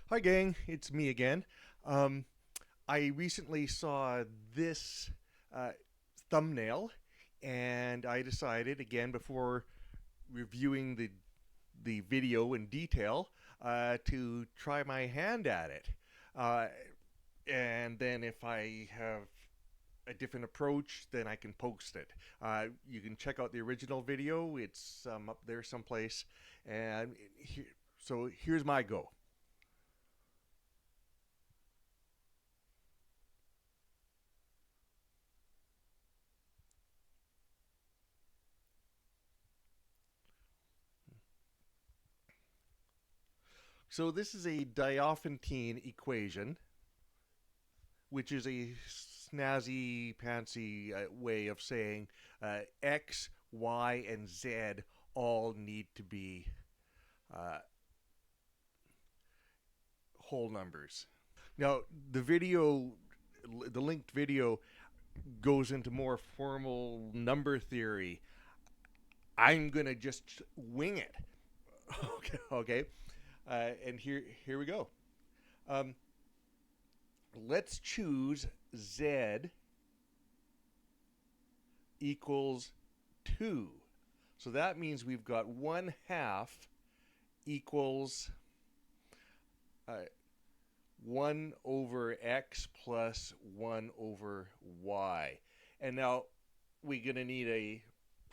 Hi, gang. It's me again. Um, I recently saw this uh, thumbnail, and I decided again before reviewing the video in detail to try my hand at it. Uh, and then if I have a different approach, then I can post it. You can check out the original video. It's up there someplace. And so here's my go. So this is a Diophantine equation, which is a snazzy, pantsy way of saying x, y, and z all need to be uh, whole numbers. Now, the linked video, goes into more formal number theory. I'm gonna just wing it. Okay, okay. And here we go. Um, let's choose z equals 2. So that means we've got 1/2 equals uh, 1 over x plus 1 over y. And now we're going to need a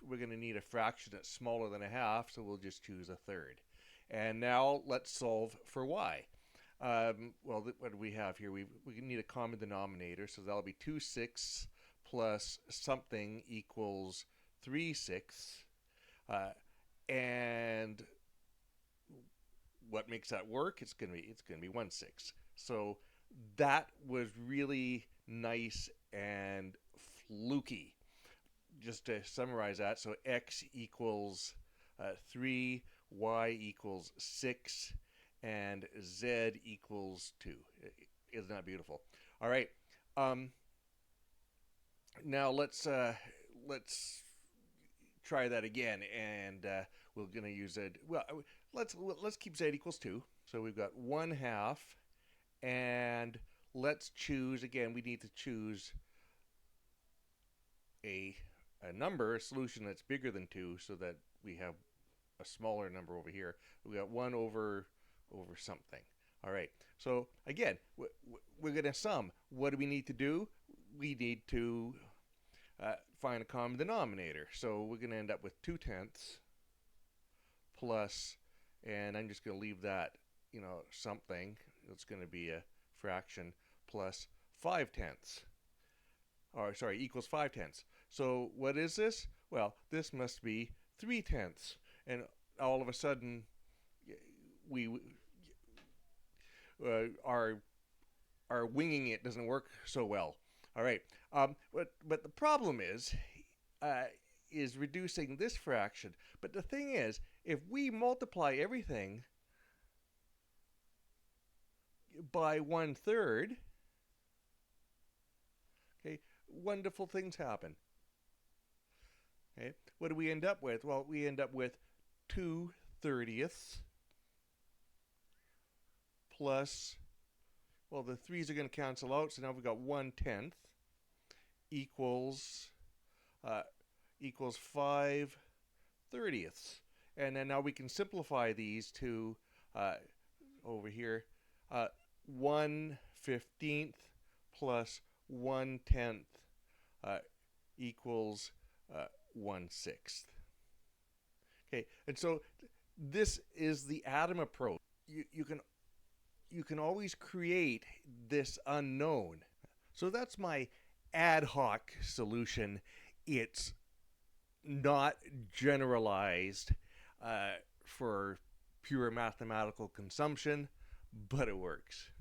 we're going to need a fraction that's smaller than a half, so we'll just choose a third. And now let's solve for y. Well, what do we have here? We need a common denominator, so that'll be 2/6 plus something equals 3/6. Uh, and what makes that work? It's gonna be 1/6. So that was really nice and fluky. Just to summarize that, so x equals 3, y equals 6, and z equals 2. Isn't that beautiful? All right. Um, Now let's try that again, and we're gonna use it. Well, let's keep z equals 2. So we've got 1/2, and let's choose again. We need to choose a a solution that's bigger than 2, so that we have a smaller number over here. We got 1 over something. All right. So again, we're going to sum. What do we need to do? We need to find a common denominator. So we're going to end up with 2/10 plus, and I'm just going to leave that, something. It's going to be a fraction plus 5/10. Or sorry, equals 5/10. So what is this? Well, this must be 3/10. And all of a sudden, we our winging it doesn't work so well. All right. But the problem is reducing this fraction. But the thing is, if we multiply everything by 1/3, okay, wonderful things happen. Okay, what do we end up with? Well, we end up with 2/30 plus, well, the 3's are going to cancel out, so now we've got 1/10 equals uh, equals 5/30. And then now we can simplify these to over here, 1/15 plus 1/10 equals 1/6. Okay, and so this is the atom approach. You can always create this unknown. So that's my ad hoc solution. It's not generalized for pure mathematical consumption, but it works.